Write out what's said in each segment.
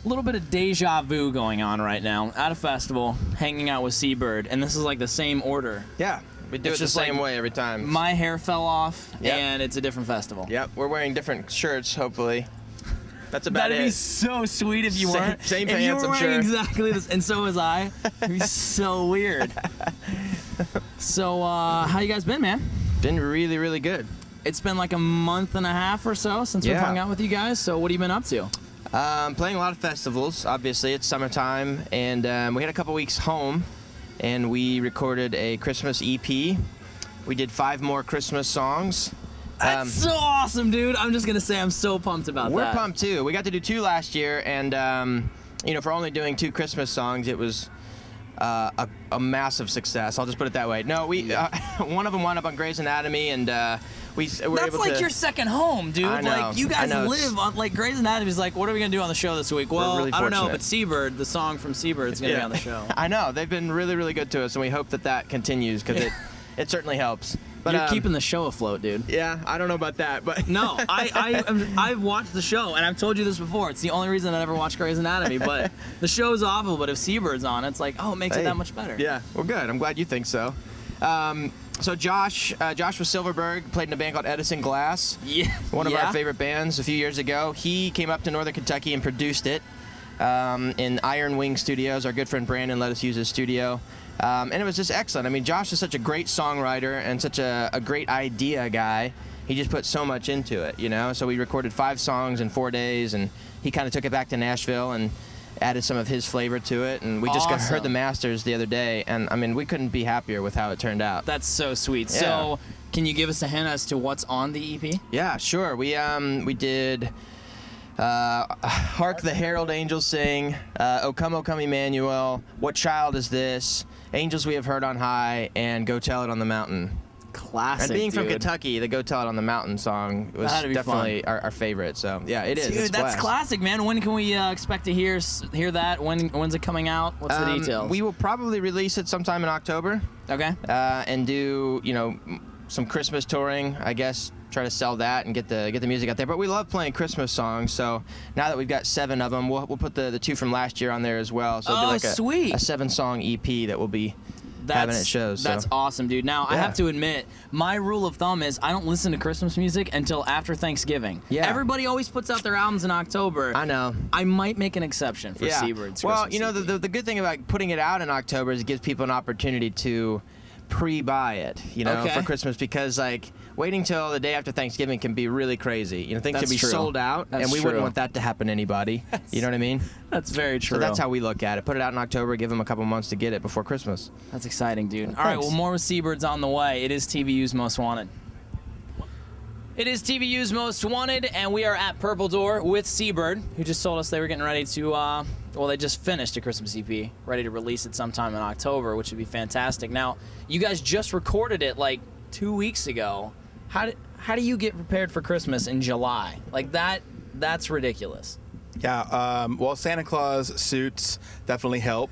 little bit of deja vu going on right now at a festival, hanging out with Seabird, and this is like the same order. Yeah, we do it the same way every time. My hair fell off, and it's a different festival. Yep, we're wearing different shirts, hopefully. That's about That'd be so sweet if you weren't. Same if pants, you were I'm wearing sure. exactly this, and so was I. It'd be so weird. So, how you guys been, man? Been really, really good. It's been like a month and a half or so since we've hung out with you guys, so what have you been up to? Playing a lot of festivals, obviously. It's summertime, and we had a couple weeks home, and we recorded a Christmas EP. We did 5 more Christmas songs. That's so awesome, dude. I'm just going to say I'm so pumped about that. We're pumped, too. We got to do 2 last year, and, you know, for only doing 2 Christmas songs, it was a massive success. I'll just put it that way. No, we one of them wound up on Grey's Anatomy, and we were able to... That's like your second home, dude. I know, like, you guys live on, like, Grey's Anatomy's like, what are we going to do on the show this week? Well, really I don't know, fortunate. but Seabird, the song from Seabird is going to be on the show. I know. They've been really, really good to us, and we hope that that continues, because it certainly helps. But, you're keeping the show afloat, dude. Yeah, I don't know about that, but... No, I've watched the show, and I've told you this before. It's the only reason I never watched Grey's Anatomy, but the show's awful, but if Seabird's on, it's like, oh, it makes it that much better. Yeah, well, good. I'm glad you think so. So Josh with Silverberg, played in a band called Edison Glass. Yeah. One of our favorite bands a few years ago. He came up to Northern Kentucky and produced it in Iron Wing Studios. Our good friend Brandon let us use his studio. And it was just excellent. I mean, Josh is such a great songwriter and such a great idea guy. He just put so much into it, you know? So we recorded 5 songs in 4 days, and he kind of took it back to Nashville and added some of his flavor to it. And we just heard the masters the other day, and I mean, we couldn't be happier with how it turned out. That's so sweet. Yeah. So can you give us a hint as to what's on the EP? Yeah, sure. We did Hark the Herald Angels Sing, O Come, Emmanuel, What Child Is This, Angels We Have Heard on High, and Go Tell It on the Mountain. Classic, And being from dude. Kentucky, the Go Tell It on the Mountain song was definitely our favorite. So yeah, it is. Dude, it's that's classic, man. When can we expect to hear that? When's it coming out? What's the details? We will probably release it sometime in October. Okay. And do, you know, some Christmas touring, I guess. Try to sell that and get the music out there. But we love playing Christmas songs, so now that we've got 7 of them, we'll put the 2 from last year on there as well. So it'll be like sweet. a 7-song EP that will be having at shows. That's awesome, dude. Now, I have to admit, my rule of thumb is I don't listen to Christmas music until after Thanksgiving. Yeah. Everybody always puts out their albums in October. I know. I might make an exception for Seabird's Well, Christmas you know, the good thing about putting it out in October is it gives people an opportunity to pre-buy it, you know, for Christmas, because like waiting till the day after Thanksgiving can be really crazy. You know, things can be sold out, and we wouldn't want that to happen to anybody. You know what I mean? That's very true. So that's how we look at it. Put it out in October, give them a couple months to get it before Christmas. That's exciting, dude. All right, well, more with Seabird's on the way. It is TVU's Most Wanted. It is TVU's Most Wanted, and we are at Purple Door with Seabird, who just told us they were getting ready to, well, they just finished a Christmas EP, ready to release it sometime in October, which would be fantastic. Now, you guys just recorded it like 2 weeks ago. How do you get prepared for Christmas in July? Like that's ridiculous. Yeah, well, Santa Claus suits definitely help,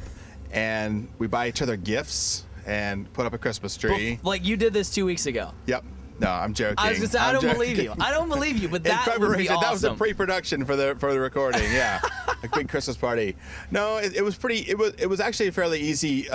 and we buy each other gifts and put up a Christmas tree. Like you did this 2 weeks ago. Yep. No, I'm joking. I was gonna say, I don't believe you. I don't believe you, but that would be awesome. That was the pre-production for the recording. Yeah, a big Christmas party. No, it was pretty. It was actually fairly easy.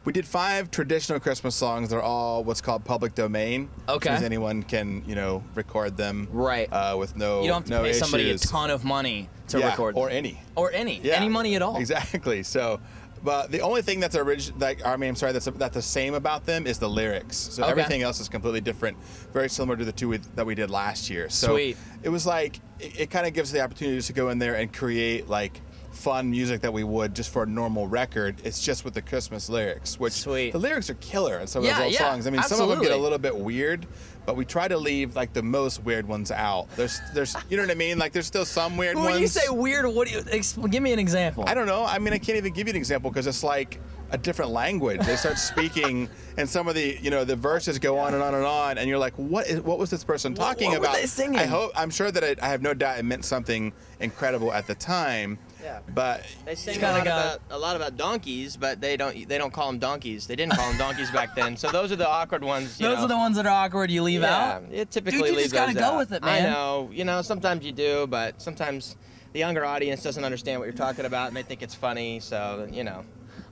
We did 5 traditional Christmas songs. They're all what's called public domain. Okay. Because anyone can, you know, record them. Right. With no You don't have to pay somebody a ton of money to record them. Or any. Or any. Yeah. Any money at all. Exactly. So. But the only thing that's that's the same about them is the lyrics. So everything else is completely different, very similar to the 2 that we did last year. So Sweet. It was like it kind of gives the opportunity to go in there and create like fun music that we would just for a normal record. It's just with the Christmas lyrics, which the lyrics are killer in some of those old songs. I mean, some of them get a little bit weird, but we try to leave like the most weird ones out. There's you know what I mean? Like there's still some weird ones. When you say weird, what do you give me an example? I don't know. I mean, I can't even give you an example because it's like a different language. They start speaking, and some of the the verses go on and on and on, and you're like, what was this person talking about? What were they singing? I'm sure that I have no doubt it meant something incredible at the time. Yeah. But they sing a lot about donkeys, but they don't call them donkeys. They didn't call them donkeys back then. So those are the awkward ones. Those are the ones that are awkward. You leave out. Yeah, it typically Dude, you leaves just gotta those go out. with it, man. I know. You know, sometimes you do, but sometimes the younger audience doesn't understand what you're talking about, and they think it's funny. So you know.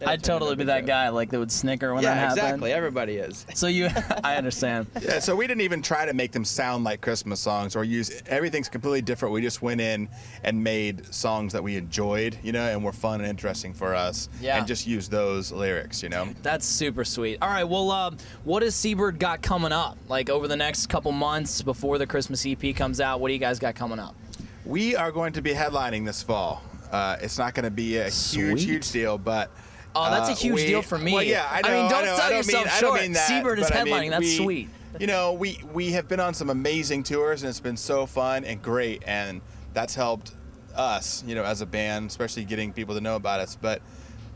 I'd totally be that guy, like, that would snicker when that happened. Yeah, exactly. Everybody is. So I understand. Yeah, so we didn't even try to make them sound like Christmas songs or everything's completely different. We just went in and made songs that we enjoyed, you know, and were fun and interesting for us. Yeah. And just used those lyrics, you know. That's super sweet. All right, well, what has Seabird got coming up? Like, over the next couple months before the Christmas EP comes out, what do you guys got coming up? We are going to be headlining this fall. It's not going to be a huge deal, but... Oh, that's a huge deal for me. Well, yeah, I know. I mean, don't sell yourself short. I don't mean that. Seabird is headlining. That's sweet. You know, we have been on some amazing tours, and it's been so fun and great, and that's helped us, you know, as a band, especially getting people to know about us. But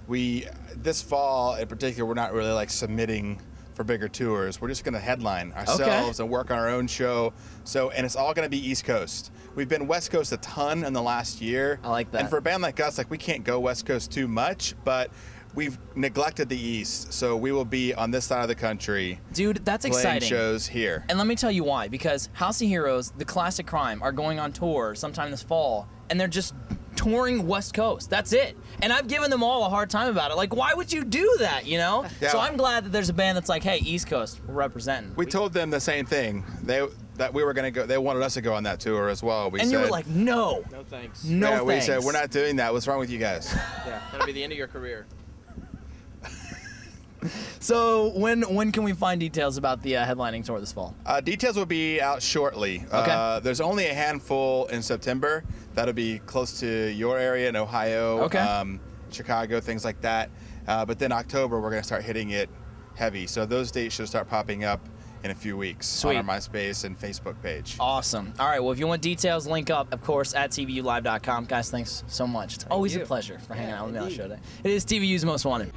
this fall in particular, we're not really like submitting for bigger tours. We're just going to headline ourselves and work on our own show. And it's all going to be East Coast. We've been West Coast a ton in the last year. I like that. And for a band like us, like we can't go West Coast too much, but we've neglected the East, so we will be on this side of the country. Dude, that's exciting. Playing shows here. And let me tell you why. Because House of Heroes, the Classic Crime, are going on tour sometime this fall, and they're just touring West Coast. That's it. And I've given them all a hard time about it. Like, why would you do that, you know? Yeah. So I'm glad that there's a band that's like, hey, East Coast, we're representing. We told them the same thing. That we were going to go. They wanted us to go on that tour as well. We and said, you were like, no. No thanks. No thanks. We said, we're not doing that. What's wrong with you guys? Yeah, that'll be the end of your career. So when can we find details about the headlining tour this fall? Details will be out shortly. Okay. There's only a handful in September. That'll be close to your area in Ohio, Chicago, things like that. But then October, we're going to start hitting it heavy. So those dates should start popping up in a few weeks on our MySpace and Facebook page. Awesome. All right, well, if you want details, link up, of course, at TVUlive.com. Guys, thanks so much. It's always a pleasure for hanging out with me on the show today. It is TVU's Most Wanted.